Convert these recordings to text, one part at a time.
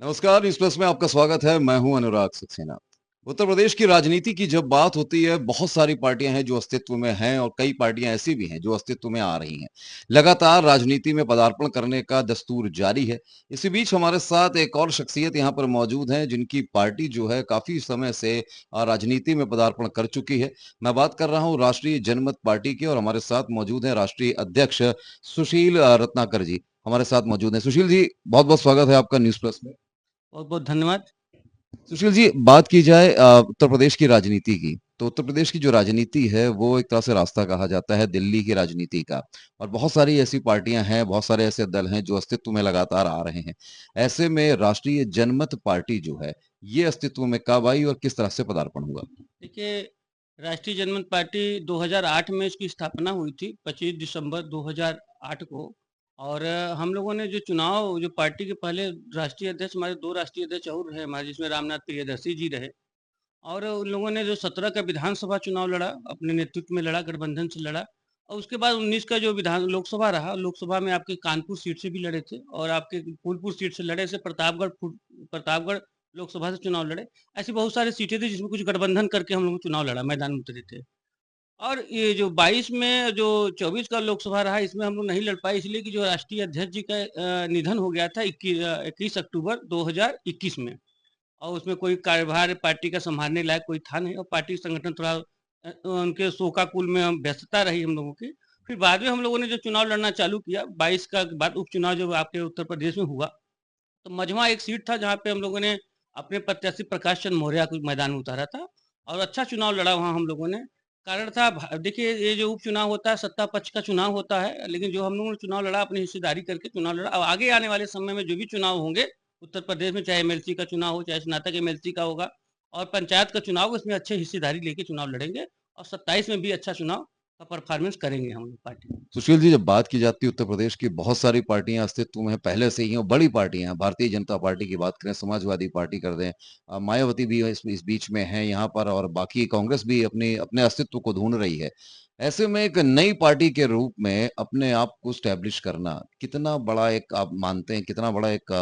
नमस्कार, news plus में आपका स्वागत है। मैं हूं अनुराग सक्सेना। उत्तर प्रदेश की राजनीति की जब बात होती है, बहुत सारी पार्टियां हैं जो अस्तित्व में हैं और कई पार्टियां ऐसी भी हैं जो अस्तित्व में आ रही हैं। लगातार राजनीति में पदार्पण करने का दस्तूर जारी है। इसी बीच हमारे साथ एक और शख्सियत यहां पर मौजूद हैं जिनकी पार्टी जो है काफी समय से राजनीति में पदार्पण कर चुकी है। मैं बात कर रहा हूं राष्ट्रीय जनमत पार्टी की और हमारे साथ मौजूद हैं राष्ट्रीय अध्यक्ष सुशील रत्नाकर जी हमारे साथ मौजूद हैं। सुशील जी, बहुत-बहुत स्वागत है आपका न्यूज़ प्लस में। बहुत बहुत धन्यवाद। सुशील जी, बात की जाए उत्तर प्रदेश की राजनीति की, तो उत्तर प्रदेश की जो राजनीति है, वो एक तरह से रास्ता कहा जाता है दिल्ली की राजनीति का और बहुत सारी ऐसी पार्टियां हैं, बहुत सारे ऐसे दल हैं जो अस्तित्व में लगातार आ रहे हैं। ऐसे में राष्ट्रीय जनमत पार्टी जो है, ये अस्तित्व में कब आई और किस तरह से पदार्पण हुआ? देखिए, राष्ट्रीय जनमत पार्टी 2008 में इसकी स्थापना हुई थी, 25 दिसंबर 2008 को। और हम लोगों ने जो पार्टी के पहले राष्ट्रीय अध्यक्ष, हमारे 2 राष्ट्रीय अध्यक्ष और रहे हमारे, जिसमें रामनाथ प्रियदर्शी जी रहे। और उन लोगों ने जो 17 का विधानसभा चुनाव लड़ा, अपने नेतृत्व में लड़ा, गठबंधन से लड़ा। और उसके बाद 19 का जो विधान लोकसभा रहा, लोकसभा में आपके कानपुर सीट से भी लड़े थे और आपके फूलपुर सीट से लड़े, से प्रतापगढ़ लोकसभा से चुनाव लड़े। ऐसी बहुत सारी सीटें थी जिसमें कुछ गठबंधन करके हम लोग चुनाव लड़ा, मैदान में उतरे थे। और ये जो 22 में जो 24 का लोकसभा रहा, इसमें हम लोग नहीं लड़ पाए, इसलिए कि जो राष्ट्रीय अध्यक्ष जी का निधन हो गया था 21 अक्टूबर 2021 में। और उसमें कोई कार्यभार पार्टी का संभालने लायक कोई था नहीं और पार्टी संगठन थोड़ा उनके शोकाकुल में व्यस्तता रही हम लोगों की। फिर बाद में हम लोगों ने जो चुनाव लड़ना चालू किया, 22 का बाद उपचुनाव जब आपके उत्तर प्रदेश में हुआ, तो मझवा एक सीट था जहाँ पे हम लोगों ने अपने प्रत्याशी प्रकाश चंद्र मौर्य को मैदान में उतारा था और अच्छा चुनाव लड़ा वहाँ हम लोगों ने। कारण था देखिए, ये जो उपचुनाव होता है सत्ता पक्ष का चुनाव होता है, लेकिन जो हम लोगों ने चुनाव लड़ा, अपनी हिस्सेदारी करके चुनाव लड़ा। अब आगे आने वाले समय में जो भी चुनाव होंगे उत्तर प्रदेश में, चाहे एमएलसी का चुनाव हो, चाहे स्नातक एमएलसी का होगा और पंचायत का चुनाव, उसमें अच्छे हिस्सेदारी लेके चुनाव लड़ेंगे और 27 में भी अच्छा चुनाव का परफॉर्मेंस करेंगे हम लोग पार्टी में। सुशील जी, जब बात की जाती है उत्तर प्रदेश की, बहुत सारी पार्टियां अस्तित्व में हैं पहले से ही और बड़ी पार्टियां हैं। भारतीय जनता पार्टी की बात करें, समाजवादी पार्टी कर दें, मायावती भी इस बीच में है यहाँ पर और बाकी कांग्रेस भी अपने अपने अस्तित्व को ढूंढ रही है। ऐसे में एक नई पार्टी के रूप में अपने आप को स्टैब्लिश करना कितना बड़ा एक आप मानते हैं, कितना बड़ा एक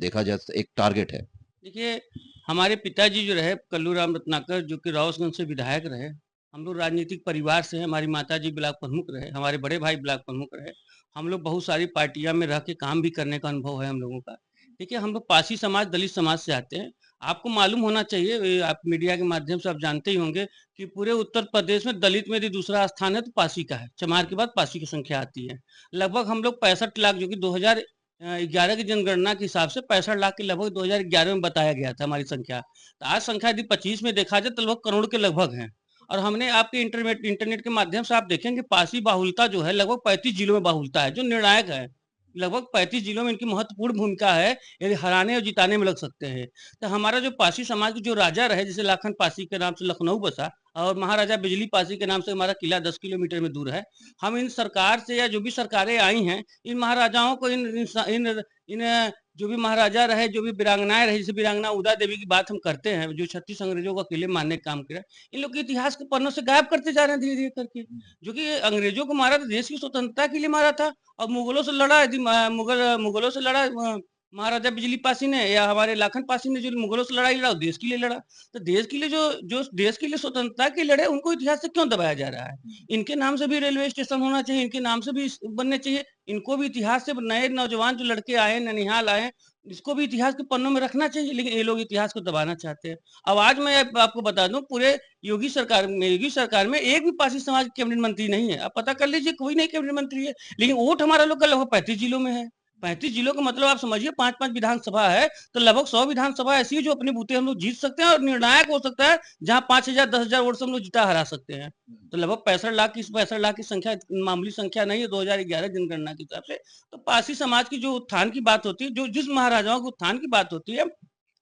देखा जाए तो एक टारगेट है? देखिए, हमारे पिताजी जो रहे कल्लू राम रत्नाकर, जो कि रावसगंज से विधायक रहे। हम लोग राजनीतिक परिवार से हैं, हमारी माताजी ब्लॉक प्रमुख रहे, हमारे बड़े भाई ब्लॉक प्रमुख रहे। हम लोग बहुत सारी पार्टियां में रह के काम भी करने का अनुभव है हम लोगों का। देखिए, हम लोग पासी समाज, दलित समाज से आते हैं। आपको मालूम होना चाहिए, आप मीडिया के माध्यम से आप जानते ही होंगे कि पूरे उत्तर प्रदेश में दलित में यदि दूसरा स्थान है तो पासी का है। चमार के बाद पासी की संख्या आती है। लगभग हम लोग 65 लाख, जो कि 2011 की जनगणना के हिसाब से 65 लाख के लगभग 2011 में बताया गया था हमारी संख्या। तो आज संख्या यदि 25 में देखा जाए तो लगभग करोड़ के लगभग है। और हमने आपके इंटरनेट के माध्यम से आप देखेंगे, पासी बाहुलता जो है लगभग 35 जिलों में बाहुलता है, जो निर्णायक है। लगभग 35 जिलों में इनकी महत्वपूर्ण भूमिका है, यदि हराने और जिताने में लग सकते हैं। तो हमारा जो पासी समाज के जो राजा रहे, जैसे लाखन पासी के नाम से लखनऊ बसा और महाराजा बिजली पासी के नाम से हमारा किला 10 किलोमीटर में दूर है। हम इन सरकार से, या जो भी सरकारें आई हैं, इन महाराजाओं को, इन जो भी महाराजा रहे, जो भी वीरांगनाएं रही, जैसे वीरांगना उदा देवी की बात हम करते हैं, जो 36 अंग्रेजों को अकेले मारने का काम किया, इन लोग के इतिहास के पन्नों से गायब करते जा रहे हैं धीरे धीरे करके। जो कि अंग्रेजों को मारा तो देश की स्वतंत्रता के लिए मारा था, और मुगलों से लड़ा, यदि मुगलों से लड़ा महाराजा बिजली पासी ने या हमारे लाखन पासी ने, जो मुगलों से लड़ाई लड़ा, वो देश के लिए लड़ा। तो देश के लिए, जो जो देश के लिए स्वतंत्रता के लड़े, उनको इतिहास से क्यों दबाया जा रहा है? इनके नाम से भी रेलवे स्टेशन होना चाहिए, इनके नाम से भी बनने चाहिए। इनको भी इतिहास से, नए नौजवान जो लड़के आए, ननिहाल आए, इसको भी इतिहास के पन्नों में रखना चाहिए, लेकिन ये लोग इतिहास को दबाना चाहते हैं। अब आज मैं आपको बता दूं, पूरे योगी सरकार में एक भी पासी समाज के कैबिनेट मंत्री नहीं है। आप पता कर लीजिए, कोई नहीं कैबिनेट मंत्री है। लेकिन वोट हमारा लोग का लगभग 35 जिलों में है। 35 जिलों का मतलब आप समझिए, 5-5 विधानसभा है, तो लगभग 100 विधानसभा ऐसी है जो अपने बूते हम लोग जीत सकते हैं और निर्णायक हो सकता है, जहां 5,000 10,000 वोट से हम लोग जिता हरा सकते हैं। तो लगभग 65 लाख की संख्या मामूली संख्या नहीं है 2011 जनगणना के हिसाब से। तो पारसी समाज की जो उत्थान की बात होती है, जो जिस महाराजाओं के उत्थान की बात होती है,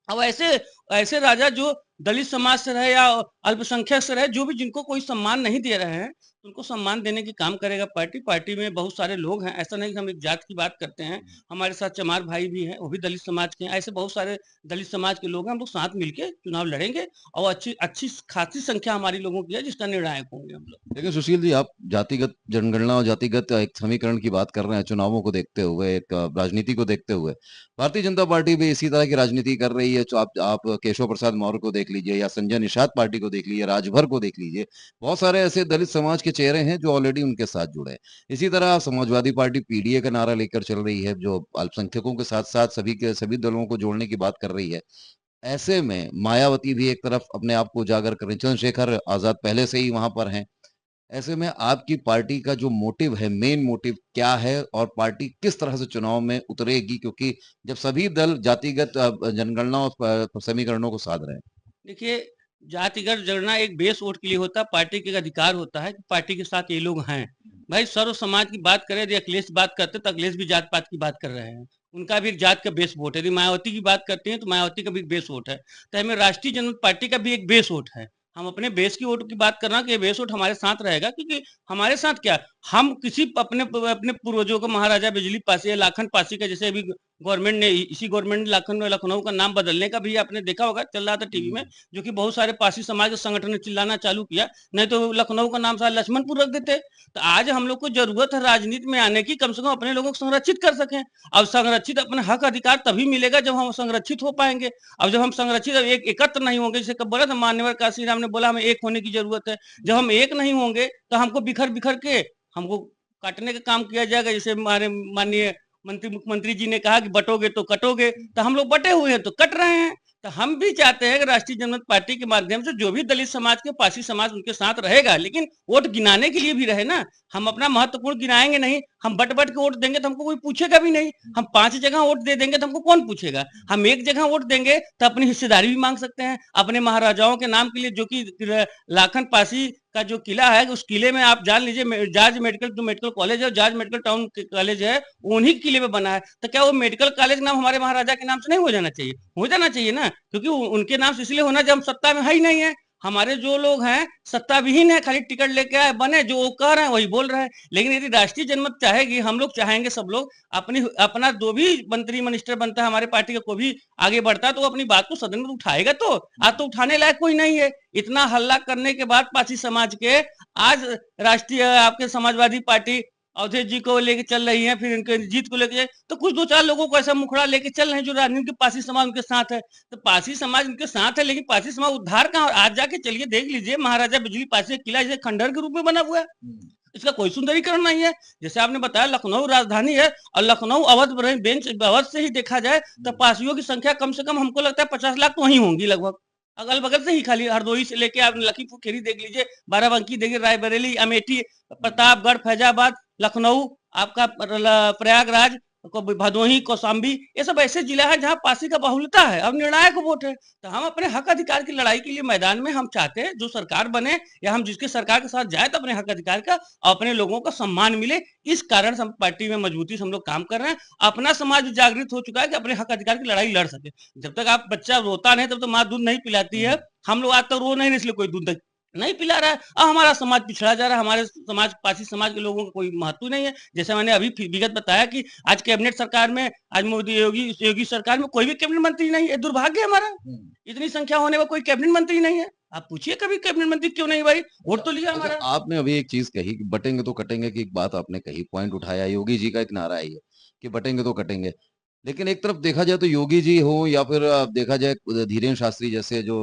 अब ऐसे ऐसे राजा जो दलित समाज से रहे या अल्पसंख्यक से रहे, जो भी जिनको कोई सम्मान नहीं दे रहे हैं, उनको सम्मान देने की काम करेगा पार्टी। पार्टी में बहुत सारे लोग हैं, ऐसा नहीं कि हम एक जात की बात करते हैं। हमारे साथ चमार भाई भी हैं, वो भी दलित समाज के हैं। ऐसे बहुत सारे दलित समाज के लोग हैं, हम लोग साथ मिलके चुनाव लड़ेंगे और अच्छी अच्छी खासी संख्या हमारी लोगों की है, जिसका निर्णायक होंगे हम लोग। लेकिन सुशील जी, आप जातिगत जनगणना और जातिगत एक समीकरण की बात कर रहे हैं चुनावों को देखते हुए, एक राजनीति को देखते हुए। भारतीय जनता पार्टी भी इसी तरह की राजनीति कर रही है। तो आप केशव प्रसाद मौर्य को देख लीजिए या संजय निषाद पार्टी को देख लीजिए, राजभर को देख लीजिए। बहुत सारे ऐसे दलित समाज के चेहरे हैं जो ऑलरेडी उनके साथ जुड़े हैं। इसी तरह समाजवादी पार्टी पीडीए का नारा लेकर चल रही है, जो अल्पसंख्यकों के साथ-साथ सभी दलों को जोड़ने की बात कर रही है। ऐसे में मायावती भी एक तरफ अपने आप को उजागर कर रही हैं, चंद्रशेखर आज़ाद पहले से ही वहाँ पर हैं। ऐसे में आपकी पार्टी का जो मोटिव है, मेन मोटिव क्या है और पार्टी किस तरह से चुनाव में उतरेगी? क्योंकि जब सभी दल जातिगत जनगणना और समीकरणों को साध रहे हैं। देखिए, जातिगत जनगणना एक बेस वोट के लिए होता है, पार्टी का एक अधिकार होता है कि पार्टी के साथ ये लोग हैं। भाई सर्व समाज की बात करें, यदि अखिलेश बात करते तो अखिलेश भी जात पात की बात कर रहे हैं। उनका भी एक जात का बेस वोट है। यदि मायावती की बात करते हैं तो मायावती का भी एक बेस वोट है। तो हमें राष्ट्रीय जनता पार्टी का भी एक बेस वोट है। हम अपने बेस की वोट की बात कर रहे हैं कि ये बेस वोट हमारे साथ रहेगा, क्योंकि हमारे साथ क्या, हम किसी अपने अपने पूर्वजों को महाराजा बिजली पासी या लाखन पासी का, जैसे अभी गवर्नमेंट ने इसी गवर्नमेंट ने लखनऊ का नाम बदलने का भी आपने देखा होगा, चल रहा था टीवी में, जो कि बहुत सारे पासी समाज के संगठन ने चिल्लाना चालू किया। नहीं तो लखनऊ का नाम सारा लक्ष्मणपुर रख देते। तो आज हम लोग को जरूरत है राजनीति में आने की, कम से कम अपने लोगों को संरक्षित कर सकें। अब संरक्षित अपने हक अधिकार तभी मिलेगा जब हम संरक्षित हो पाएंगे। अब जब हम संरक्षित एक एकत्र नहीं होंगे, जैसे कब बोला था मान्यवर काशी राम ने बोला हमें एक होने की जरूरत है। जब हम एक नहीं होंगे तो हमको बिखर बिखर के हमको काटने का काम किया जाएगा। जैसे हमारे माननीय मुख्यमंत्री जी ने कहा कि बटोगे तो कटोगे, तो हम लोग बटे हुए हैं तो कट रहे हैं। तो हम भी चाहते हैं कि राष्ट्रीय जनता पार्टी के माध्यम से जो भी दलित समाज के पासी समाज उनके साथ रहेगा, लेकिन वोट गिनाने के लिए भी रहे ना। हम अपना महत्वपूर्ण गिनाएंगे नहीं, हम बट बट के वोट देंगे तो हमको कोई पूछेगा भी नहीं। हम 5 जगह वोट दे देंगे तो हमको कौन पूछेगा। हम एक जगह वोट देंगे तो अपनी हिस्सेदारी भी मांग सकते हैं अपने महाराजाओं के नाम के लिए, जो कि लाखन पासी का जो किला है, उस किले में आप जान लीजिए, जाज मेडिकल जो मेडिकल कॉलेज है, जाज मेडिकल टाउन कॉलेज है, उन्हीं किले में बना है। तो क्या वो मेडिकल कॉलेज नाम हमारे महाराजा के नाम से नहीं हो जाना चाहिए? हो जाना चाहिए ना, क्योंकि उनके नाम से इसलिए होना जब हम सत्ता में है ही नहीं है। हमारे जो लोग हैं सत्ता विहीन है, खाली टिकट लेके आए बने, जो वो कह रहे हैं वही बोल रहे हैं। लेकिन यदि राष्ट्रीय जनमत चाहेगी, हम लोग चाहेंगे, सब लोग अपना जो भी मंत्री मिनिस्टर बनता है हमारे पार्टी का, कोई भी आगे बढ़ता है तो वो अपनी बात को सदन में उठाएगा। तो आज तो उठाने लायक कोई नहीं है। इतना हल्ला करने के बाद पासी समाज के आज राष्ट्रीय आपके समाजवादी पार्टी अवधेश जी को लेके चल रही है, फिर इनके जीत को लेके, तो कुछ 2-4 लोगों को ऐसा मुखड़ा लेके चल रहे हैं जो राजनीति के पासी समाज उनके साथ है। तो पासी समाज उनके साथ है, लेकिन पासी समाज उद्धार कहाँ। और आज जाके चलिए देख लीजिए, महाराजा बिजली पासी का किला जैसे खंडहर के रूप में बना हुआ है। इसका कोई सुंदरीकरण नहीं है। जैसे आपने बताया लखनऊ राजधानी है, और लखनऊ अवध बेंच अवध से ही देखा जाए तो पासियों की संख्या कम से कम हमको लगता है 50 लाख तो वहीं होंगी लगभग। अगल बगल से ही, खाली हरदोई से लेके आप लखीमपुर खीरी देख लीजिए, बाराबंकी देखिए, रायबरेली, अमेठी, प्रतापगढ़, फैजाबाद, लखनऊ, आपका प्रयागराज, भदोही, कौशाम्बी, ये सब ऐसे जिला है जहाँ पासी का बहुलता है। अब निर्णायक वोट है। तो हम अपने हक अधिकार की लड़ाई के लिए मैदान में हम चाहते हैं, जो सरकार बने या हम जिसके सरकार के साथ जाए, तो अपने हक अधिकार का और अपने लोगों को सम्मान मिले। इस कारण से हम पार्टी में मजबूती से हम लोग काम कर रहे हैं। अपना समाज भी जागृत हो चुका है कि अपने हक अधिकार की लड़ाई लड़ सके। जब तक आप बच्चा रोता नहीं तब तो माँ दूध नहीं पिलाती है। हम लोग आज तक रो नहीं, इसलिए कोई दूध नहीं पिला रहा है। अब हमारा समाज पिछड़ा जा रहा है, हमारे समाज पासी समाज के लोगों का कोई महत्व नहीं है। जैसे मैंने अभी विगत बताया कि आज कैबिनेट सरकार में, आज मोदी योगी सरकार में कोई भी कैबिनेट मंत्री नहीं है। दुर्भाग्य है हमारा, इतनी संख्या होने में कोई कैबिनेट मंत्री नहीं है। आप पूछिए कभी कैबिनेट मंत्री क्यों नहीं भाई, वोट तो लिया हमारा। आपने अभी एक चीज कही कि बटेंगे तो कटेंगे की एक बात आपने कही, पॉइंट उठाया, योगी जी का एक नारा है ये कि बटेंगे तो कटेंगे। लेकिन एक तरफ देखा जाए तो योगी जी हो या फिर देखा जाए धीरेन्द्र शास्त्री जैसे जो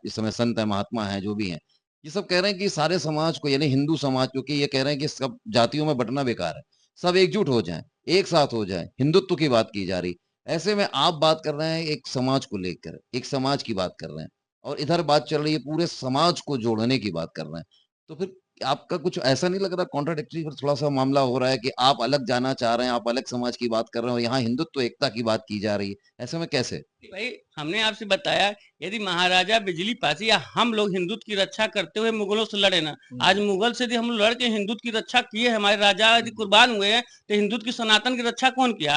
इस समय संत है, महात्मा है, जो भी हैं, ये सब कह रहे हैं कि सारे समाज को, यानी हिंदू समाज, क्योंकि ये कह रहे हैं कि सब जातियों में बंटना बेकार है, सब एकजुट हो जाएं, एक साथ हो जाएं, हिंदुत्व की बात की जा रही। ऐसे में आप बात कर रहे हैं एक समाज को लेकर, एक समाज की बात कर रहे हैं, और इधर बात चल रही है पूरे समाज को जोड़ने की बात कर रहे हैं। तो फिर आपका कुछ ऐसा नहीं लग रहा कॉन्ट्राडिक्टरी फिर थोड़ा-सा मामला हो रहा है कि आप अलग जाना चाह रहे हैं, आप अलग समाज की बात कर रहे हो, यहाँ हिंदुत्व एकता की बात की जा रही है, ऐसे में कैसे? भाई हमने आपसे बताया, यदि महाराजा बिजली पासी या हम लोग हिंदुत्व की रक्षा करते हुए मुगलों से लड़े ना, आज मुगल से यदि हम लोग लड़ के हिंदुत्व की रक्षा किए, हमारे राजा यदि कुर्बान हुए हैं, तो हिंदुत्व की सनातन की रक्षा कौन किया?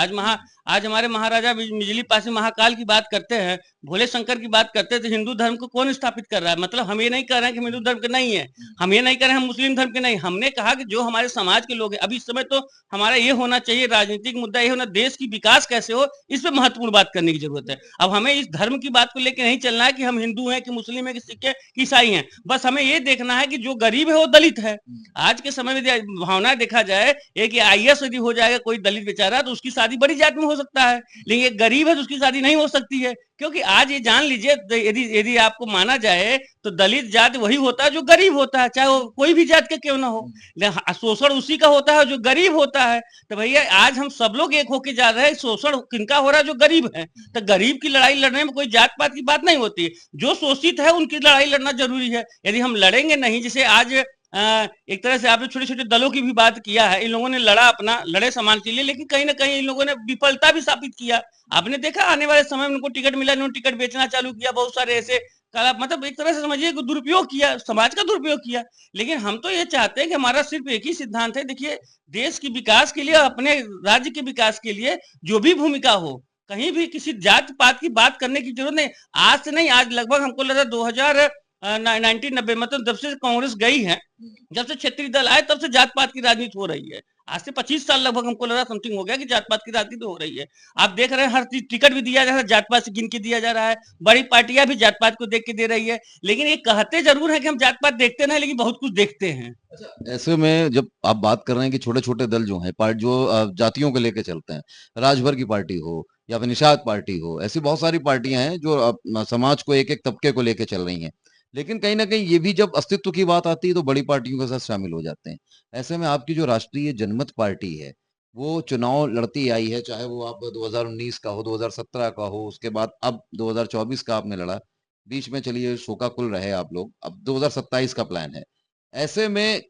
आज हमारे महाराजा बिजली पासी महाकाल की बात करते हैं, भोले शंकर की बात करते हैं, तो हिंदू धर्म को कौन स्थापित कर रहा है? मतलब हम ये नहीं कह रहे हैं कि हिंदू धर्म के नहीं है, हम ये नहीं कह रहे हैं हम मुस्लिम धर्म के नहीं, हमने कहा कि जो हमारे समाज के लोग हैं, अभी इस समय तो हमारा ये होना चाहिए, राजनीतिक मुद्दा ये होना, देश की विकास कैसे हो, इस पे महत्वपूर्ण बात करने की जरूरत है। अब हमें इस धर्म की बात को लेकर नहीं चलना है कि हम हिंदू हैं कि मुस्लिम है कि सिख है कि ईसाई हैं, बस हमें ये देखना है कि जो गरीब है वो दलित है। आज के समय में भावना देखा जाए, एक IAS यदि हो जाएगा कोई दलित बेचारा, तो उसकी शादी बड़ी जात में हो सकता है, लेकिन एक गरीब है तो उसकी शादी नहीं हो सकती है, क्योंकि आज ये जान लीजिए, यदि यदि आपको माना जाए तो दलित जात वही होता है जो गरीब होता है, चाहे वो कोई भी जात का क्यों ना हो, शोषण उसी का होता है जो गरीब होता है। तो भैया आज हम सब लोग एक होके जा रहे हैं, शोषण किनका हो रहा है? जो गरीब है। तो गरीब की लड़ाई लड़ने में कोई जात पात की बात नहीं होती, जो शोषित है उनकी लड़ाई लड़ना जरूरी है। यदि हम लड़ेंगे नहीं, जैसे आज एक तरह से आपने छोटे छोटे दलों की भी बात किया है, इन लोगों ने लड़ा, अपना लड़े समाज के लिए, लेकिन कहीं ना कहीं इन लोगों ने विफलता भी स्थापित किया। आपने देखा आने वाले समय में उनको टिकट मिला, इन्होंने टिकट बेचना चालू किया, बहुत सारे ऐसे काला, मतलब एक तरह से समझिए दुरुपयोग किया, समाज का दुरुपयोग किया। लेकिन हम तो ये चाहते हैं कि हमारा सिर्फ एक ही सिद्धांत है, देखिए, देश की विकास के लिए, अपने राज्य के विकास के लिए जो भी भूमिका हो, कहीं भी किसी जात पात की बात करने की जरूरत नहीं। आज से नहीं, आज लगभग हमको लगा 1990, मतलब जब से कांग्रेस गई है, जब से क्षेत्रीय दल आए, तब से जात पात की राजनीति हो रही है। आज से 25 साल लगभग हमको लगा समथिंग हो गया कि जात पात की राजनीति हो रही है। आप देख रहे हैं हर चीज टिकट भी दिया जा रहा है, जात पात से गिन के दिया जा रहा है, बड़ी पार्टियां भी जात पात को देख के दे रही है। लेकिन ये कहते जरूर है कि हम जात पात देखते नहीं, लेकिन बहुत कुछ देखते हैं। ऐसे में जब आप बात कर रहे हैं कि छोटे-छोटे दल जो हैं जो जातियों को लेके चलते हैं, राजभर की पार्टी हो या फिर निषाद पार्टी हो, ऐसी बहुत सारी पार्टियाँ हैं जो समाज को एक-एक तबके को लेके चल रही हैं। लेकिन कहीं न कहीं ये भी जब अस्तित्व की बात आती है तो बड़ी पार्टियों के साथ शामिल हो जाते हैं। ऐसे में आपकी जो राष्ट्रीय जनमत पार्टी है, वो चुनाव लड़ती आई है, चाहे वो आप 2019 का हो, 2017 का हो, उसके बाद अब 2024 का आपने लड़ा। बीच में चलिए शोकाकुल रहे आप लोग, अब 2027 का प्लान है। ऐसे में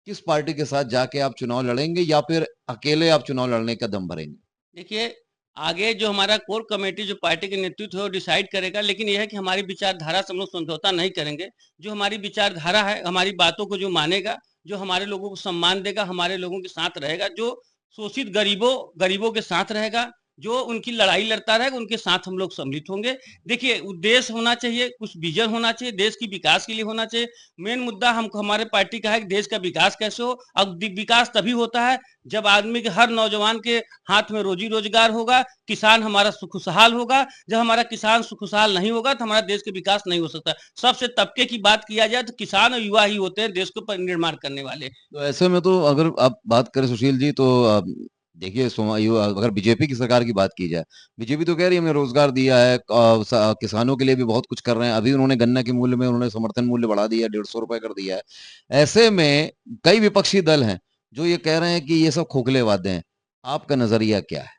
किस पार्टी के साथ जाके आप चुनाव लड़ेंगे या फिर अकेले आप चुनाव लड़ने का दम भरेंगे? देखिए, आगे जो हमारा कोर कमेटी जो पार्टी के नेतृत्व है वो डिसाइड करेगा, लेकिन यह है कि हमारी विचारधारा से हम लोग समझौता नहीं करेंगे। जो हमारी विचारधारा है, हमारी बातों को जो मानेगा, जो हमारे लोगों को सम्मान देगा, हमारे लोगों के साथ रहेगा, जो शोषित गरीबों के साथ रहेगा, जो उनकी लड़ाई लड़ता रहेगा, उनके साथ हम लोग सम्मिलित होंगे। देखिए, उद्देश्य होना चाहिए, कुछ विजन होना चाहिए, देश की विकास के लिए होना चाहिए। मेन मुद्दा हमको हमारे पार्टी का है कि देश का विकास कैसे हो। अब विकास तभी होता है जब आदमी के, हर नौजवान के हाथ में रोजी रोजगार होगा, किसान हमारा खुशहाल होगा। जब हमारा किसान खुशहाल नहीं होगा तो हमारा देश का विकास नहीं हो सकता। सबसे तबके की बात किया जाए तो किसान और युवा ही होते हैं देश को निर्माण करने वाले। तो ऐसे में तो अगर आप बात करें सुशील जी तो देखिए अगर बीजेपी की सरकार की बात की जाए, बीजेपी तो कह रही है हमने रोजगार दिया है, किसानों के लिए भी बहुत कुछ कर रहे हैं। अभी उन्होंने गन्ना के मूल्य में उन्होंने समर्थन मूल्य बढ़ा दिया, 150 रुपए कर दिया है। ऐसे में कई विपक्षी दल हैं जो ये कह रहे हैं कि ये सब खोखले वादे हैं। आपका नजरिया क्या है?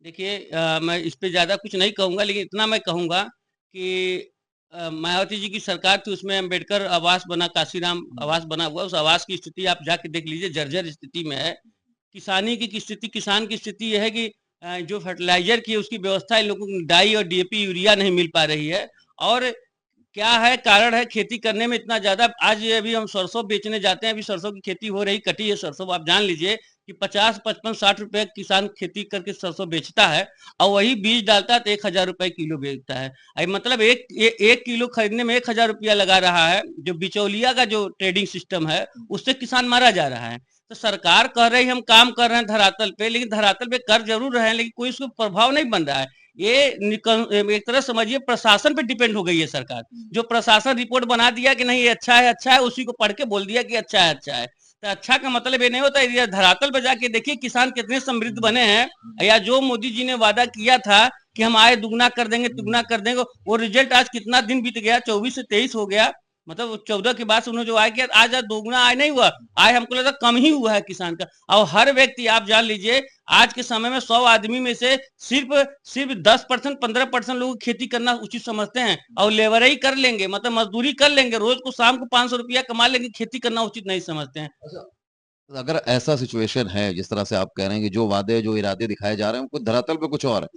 देखिए, मैं इस पे ज़्यादा कुछ नहीं कहूँगा, लेकिन इतना मैं कहूँगा कि मायावती जी की सरकार थी, उसमें अम्बेडकर आवास बना, काशीराम आवास बना हुआ, उस आवास की स्थिति आप जाके देख लीजिए, जर्जर स्थिति में है। किसानी की स्थिति, किसान की स्थिति ये है कि जो फर्टिलाइज़र की उसकी व्यवस्था, इन लोगों को डाई और DAP यूरिया नहीं मिल पा रही है। और क्या है कारण है खेती करने में इतना ज़्यादा, आज ये अभी हम सरसों बेचने जाते हैं, अभी सरसों की खेती हो रही, कटी है सरसों, आप जान लीजिए कि 50, 55, 60 रुपए किसान खेती करके सरसों बेचता है, और वही बीज डालता है तो 1000 रुपए किलो बेचता है। मतलब एक किलो खरीदने में 1000 रुपया लगा रहा है। जो बिचौलिया का जो ट्रेडिंग सिस्टम है, उससे किसान मारा जा रहा है। तो सरकार कह रही है हम काम कर रहे हैं धरातल पे, लेकिन धरातल पे कर जरूर रहे हैं, लेकिन कोई उसको प्रभाव नहीं बन रहा है। ये एक तरह समझिए प्रशासन पे डिपेंड हो गई है सरकार। जो प्रशासन रिपोर्ट बना दिया कि नहीं ये अच्छा है, उसी को पढ़ के बोल दिया कि अच्छा है। तो अच्छा का मतलब ये नहीं होता, ये धरातल पे जाके देखिए किसान कितने समृद्ध बने हैं, या जो मोदी जी ने वादा किया था कि हम आय दुगना कर देंगे, दुगना कर देंगे, वो रिजल्ट आज कितना दिन बीत गया, 24 से 23 हो गया, मतलब 14 के बाद से उन्होंने जो आय किया, आज दोगुना आय नहीं हुआ, आय हमको लगता कम ही हुआ है किसान का। और हर व्यक्ति आप जान लीजिए, आज के समय में 100 आदमी में से सिर्फ सिर्फ 10%, 15% लोग खेती करना उचित समझते हैं, और लेबर ही कर लेंगे, मतलब मजदूरी कर लेंगे, रोज को शाम को 500 रुपया कमा लेंगे, खेती करना उचित नहीं समझते हैं। अगर ऐसा सिचुएशन है जिस तरह से आप कह रहे हैं कि जो वादे जो इरादे दिखाए जा रहे हैं, उनको धरातल पे कुछ और है।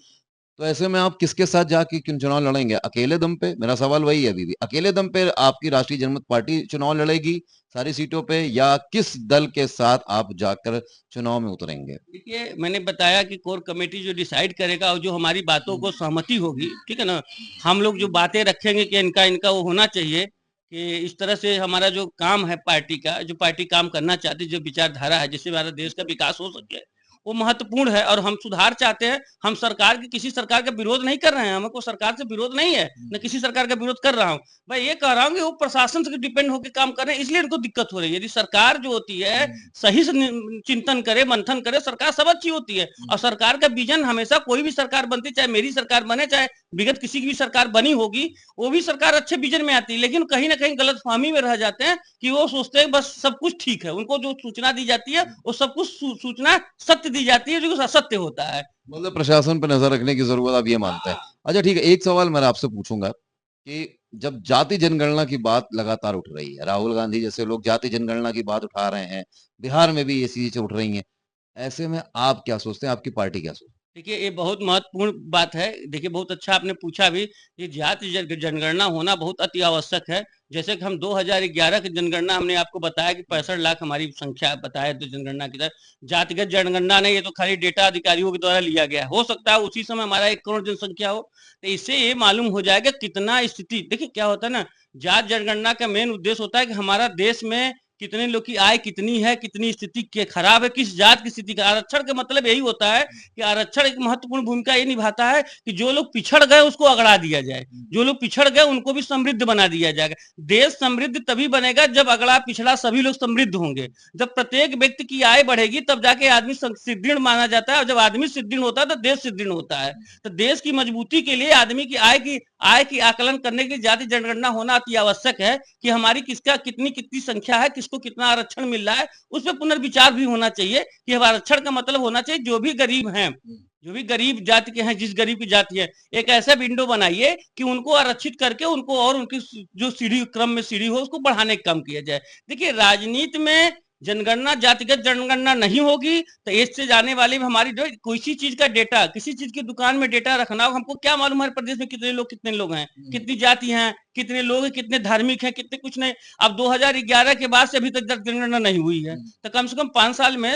तो ऐसे में आप किसके साथ जाके चुनाव लड़ेंगे? अकेले दम पे? मेरा सवाल वही है अभी भी। अकेले दम पे आपकी राष्ट्रीय जनमत पार्टी चुनाव लड़ेगी सारी सीटों पे, या किस दल के साथ आप जाकर चुनाव में उतरेंगे? देखिए, मैंने बताया कि कोर कमेटी जो डिसाइड करेगा और जो हमारी बातों को सहमति होगी, ठीक है ना? हम लोग जो बातें रखेंगे कि इनका इनका वो होना चाहिए कि इस तरह से हमारा जो काम है पार्टी का, जो पार्टी काम करना चाहती है, जो विचारधारा है, जिससे हमारे देश का विकास हो सके, वो महत्वपूर्ण है और हम सुधार चाहते हैं। हम सरकार की किसी सरकार का विरोध नहीं कर रहे हैं, हमको सरकार से विरोध नहीं है, न किसी सरकार का विरोध कर रहा हूँ। मैं ये कह रहा हूँ कि वो प्रशासन से डिपेंड होकर काम कर रहे हैं, इसलिए इनको दिक्कत हो रही है। यदि सरकार जो होती है सही से चिंतन करे, मंथन करे, सरकार सब अच्छी होती है। और सरकार का विजन हमेशा, कोई भी सरकार बनती, चाहे मेरी सरकार बने, चाहे विगत किसी की भी सरकार बनी होगी, वो भी सरकार अच्छे विजन में आती है, लेकिन कहीं ना कहीं गलतफहमी में रह जाते हैं कि वो सोचते हैं बस सब कुछ ठीक है। उनको जो सूचना दी जाती है वो सब कुछ सूचना सत्य दी जाती है, जो असत्य होता है। मतलब प्रशासन पे नजर रखने की जरूरत आप ये मानते हैं। अच्छा ठीक है, एक सवाल मैं आपसे पूछूंगा कि जब जाति जनगणना की बात लगातार उठ रही है, राहुल गांधी जैसे लोग जाति जनगणना की बात उठा रहे हैं, बिहार में भी ये चीजें उठ रही हैं, ऐसे में आप क्या सोचते हैं? आपकी पार्टी क्या सोचती देखिए, ये बहुत महत्वपूर्ण बात है। देखिए, बहुत अच्छा आपने पूछा भी, ये जाति जनगणना होना बहुत अति आवश्यक है। जैसे कि हम 2011 की जनगणना, हमने आपको बताया कि 65 लाख हमारी संख्या बताया, तो जनगणना की तरह जातिगत जनगणना नहीं, ये तो खाली डेटा अधिकारियों के द्वारा लिया गया है। हो सकता है उसी समय हमारा 1 करोड़ जनसंख्या हो, तो इससे ये मालूम हो जाएगा कितना स्थिति। देखिए क्या होता है ना, जात जनगणना का मेन उद्देश्य होता है कि हमारा देश में कितने लोग की आय कितनी है, कितनी स्थिति के खराब है, किस जात की स्थिति का। आरक्षण का मतलब यही होता है कि आरक्षण एक महत्वपूर्ण भूमिका ये निभाता है कि जो लोग पिछड़ गए उसको अगड़ा दिया जाए, जो लोग पिछड़ गए उनको भी समृद्ध बना दिया जाएगा। देश समृद्ध तभी बनेगा जब अगड़ा पिछड़ा सभी लोग समृद्ध होंगे। जब प्रत्येक व्यक्ति की आय बढ़ेगी तब जाके आदमी सुदृढ़ माना जाता है, और जब आदमी सुदृढ़ होता है तो देश सुदृढ़ होता है। तो देश की मजबूती के लिए आदमी की आय की आकलन करने के लिए जाति जनगणना होना अति आवश्यक है कि हमारी किसका कितनी कितनी संख्या है, किसको कितना आरक्षण मिल रहा है, उस पर पुनर्विचार भी होना चाहिए। कि आरक्षण का मतलब होना चाहिए जो भी गरीब हैं, जो भी गरीब जाति के हैं, जिस गरीब की जाति है, एक ऐसा विंडो बनाइए कि उनको आरक्षित करके उनको और उनकी जो सीढ़ी क्रम में सीढ़ी हो उसको बढ़ाने का काम किया जाए। देखिए, राजनीति में जनगणना, जातिगत जनगणना नहीं होगी तो इससे जाने वाली हमारी जो किसी चीज का डेटा, किसी चीज की दुकान में डेटा रखना हो, हमको क्या मालूम हमारे प्रदेश में कितने लोग हैं, कितनी जाति हैं, कितने लोग हैं, कितने धार्मिक हैं, कितने कुछ नहीं। अब 2011 के बाद से अभी तक जनगणना नहीं हुई है, तो कम से कम 5 साल में,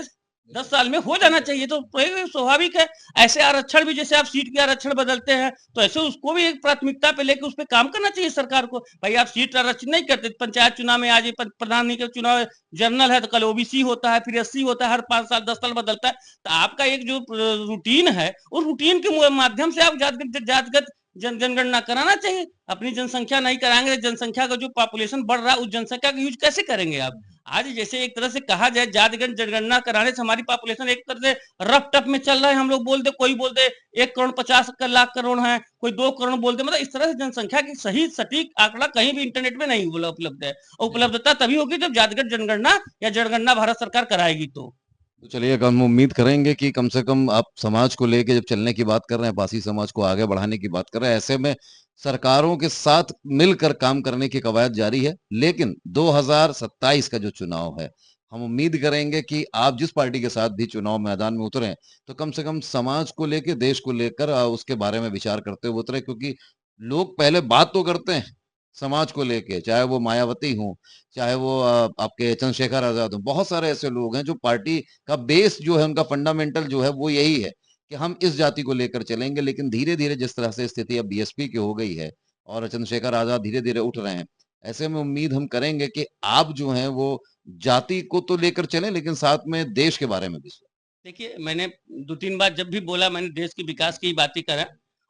10 साल में हो जाना चाहिए। तो स्वाभाविक है। ऐसे आरक्षण भी, जैसे आप सीट के आरक्षण बदलते हैं, तो ऐसे उसको भी एक प्राथमिकता पे लेकर उस पर काम करना चाहिए सरकार को। भाई आप सीट आरक्षण नहीं करते, पंचायत चुनाव में आज प्रधान का चुनाव जनरल है तो कल ओबीसी होता है, फिर एससी होता है, हर 5 साल 10 साल बदलता है। तो आपका एक जो रूटीन है, उस रूटीन के माध्यम से आप जातगत जनगणना कराना चाहिए। अपनी जनसंख्या नहीं कराएंगे, जनसंख्या का जो पॉपुलेशन बढ़ रहा है उस जनसंख्या का यूज कैसे करेंगे आप? आज जैसे एक तरह से कहा जाए, जातिगत जनगणना कराने से हमारी पॉपुलेशन एक तरह से रफ टफ में चल रहा है। हम लोग बोलते, कोई बोलते 1 करोड़ 50 लाख करोड़ है, कोई 2 करोड़ बोलते, मतलब इस तरह से जनसंख्या की सही सटीक आंकड़ा कहीं भी इंटरनेट में नहीं उपलब्ध है। उपलब्धता तभी होगी जब जातिगत जनगणना या जनगणना भारत सरकार कराएगी तो। तो चलिए, हम उम्मीद करेंगे कि कम से कम आप समाज को लेके जब चलने की बात कर रहे हैं, बासी समाज को आगे बढ़ाने की बात कर रहे हैं, ऐसे में सरकारों के साथ मिलकर काम करने की कवायद जारी है। लेकिन 2027 का जो चुनाव है, हम उम्मीद करेंगे कि आप जिस पार्टी के साथ भी चुनाव मैदान में उतरे, तो कम से कम समाज को लेके, देश को लेकर उसके बारे में विचार करते हुए उतरे, क्योंकि लोग पहले बात तो करते हैं समाज को लेके, चाहे वो मायावती हो, चाहे वो आपके चंद्रशेखर आजाद हो। बहुत सारे ऐसे लोग हैं जो पार्टी का बेस जो है, उनका फंडामेंटल जो है वो यही है कि हम इस जाति को लेकर चलेंगे। लेकिन धीरे धीरे जिस तरह से स्थिति अब बीएसपी की हो गई है और चंद्रशेखर आजाद धीरे धीरे उठ रहे हैं, ऐसे में उम्मीद हम करेंगे कि आप जो हैं वो जाति को तो लेकर चलें, लेकिन साथ में देश के बारे में भी सोचें। देखिए, मैंने 2-3 बार जब भी बोला, मैंने देश के विकास की बात ही करा,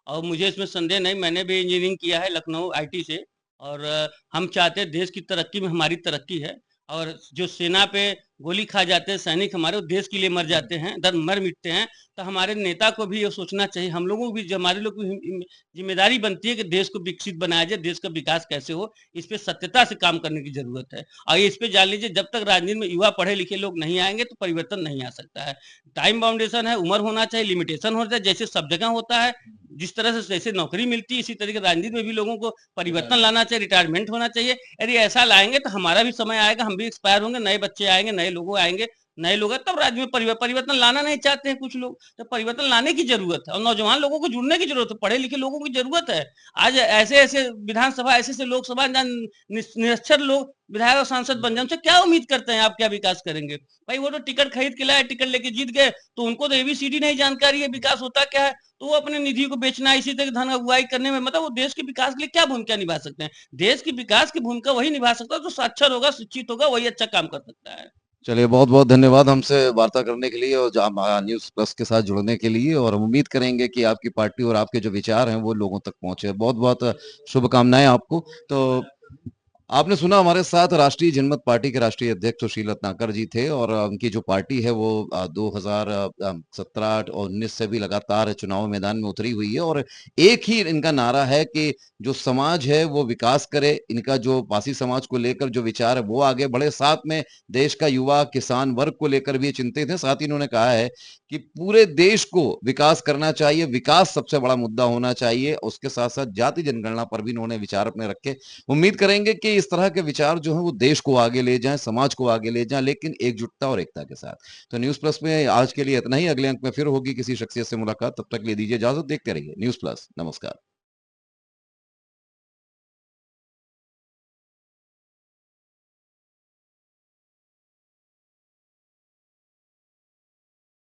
और मुझे इसमें संदेह नहीं। मैंने भी इंजीनियरिंग किया है लखनऊ आईटी से, और हम चाहते हैं देश की तरक्की में हमारी तरक्की है। और जो सेना पे गोली खा जाते हैं सैनिक हमारे, वो देश के लिए मर जाते हैं, मर मिटते हैं। तो हमारे नेता को भी ये सोचना चाहिए, हम लोगों को भी, जो हमारे लोग की जिम्मेदारी बनती है कि देश को विकसित बनाया जाए, देश का विकास कैसे हो, इस पे सत्यता से काम करने की जरूरत है। और इस पे जान लीजिए, जब तक राजनीति में युवा पढ़े लिखे लोग नहीं आएंगे तो परिवर्तन नहीं आ सकता है। टाइम बाउंडेशन है, उम्र होना चाहिए, लिमिटेशन होना चाहिए, जैसे सब जगह होता है। जिस तरह से जैसे नौकरी मिलती है, इसी तरीके राजनीति में भी लोगों को परिवर्तन लाना चाहिए, रिटायरमेंट होना चाहिए। यदि ऐसा लाएंगे तो हमारा भी समय आएगा, हम भी एक्सपायर होंगे, नए बच्चे आएंगे, नए लोग आएंगे, नए लोग हैं, तब राज्य में परिवर्तन लाना नहीं चाहते हैं कुछ लोग। तो परिवर्तन लाने की जरूरत है और नौजवान लोगों को जुड़ने की जरूरत है, पढ़े लिखे लोगों की जरूरत है। आज ऐसे ऐसे विधानसभा, ऐसे ऐसे लोकसभा निरक्षर लोग विधायक और सांसद बन जाए, उनसे क्या उम्मीद करते हैं आप क्या विकास करेंगे? भाई वो तो टिकट खरीद के लाए, टिकट लेके जीत गए, तो उनको तो एबीसीडी नहीं जानकारी है विकास होता क्या है। तो वो अपने निधि को बेचना, इसी तरह धन अगुवाई करने में, मतलब वो देश के विकास के लिए क्या भूमिका निभा सकते हैं? देश की विकास की भूमिका वही निभा सकता है जो साक्षर होगा, शिक्षित होगा, वही अच्छा काम कर सकता है। चलिए बहुत-बहुत धन्यवाद हमसे वार्ता करने के लिए और न्यूज़ प्लस के साथ जुड़ने के लिए और हम उम्मीद करेंगे कि आपकी पार्टी और आपके जो विचार हैं वो लोगों तक पहुँचे। बहुत-बहुत शुभकामनाएँ आपको। तो आपने सुना हमारे साथ राष्ट्रीय जनमत पार्टी के राष्ट्रीय अध्यक्ष सुशील रत्नाकर जी थे और उनकी जो पार्टी है वो 2017 और 19 से भी लगातार चुनाव मैदान में उतरी हुई है और एक ही इनका नारा है कि जो समाज है वो विकास करे। इनका जो पासी समाज को लेकर जो विचार है वो आगे बढ़े, साथ में देश का युवा किसान वर्ग को लेकर भी चिंतित है। साथ ही इन्होंने कहा है कि पूरे देश को विकास करना चाहिए, विकास सबसे बड़ा मुद्दा होना चाहिए। उसके साथ-साथ जाति जनगणना पर भी इन्होंने विचार अपने रखे। उम्मीद करेंगे कि इस तरह के विचार जो हैं वो देश को आगे ले जाएँ, समाज को आगे ले जाएँ, लेकिन एकजुटता और एकता के साथ। तो न्यूज़ प्लस में आज के लिए इतना ही, अगले अंक में फिर होगी किसी शख्सियत से मुलाकात, तब तक के लिए दीजिए इजाज़त, देखते रहिए न्यूज़ प्लस। नमस्कार।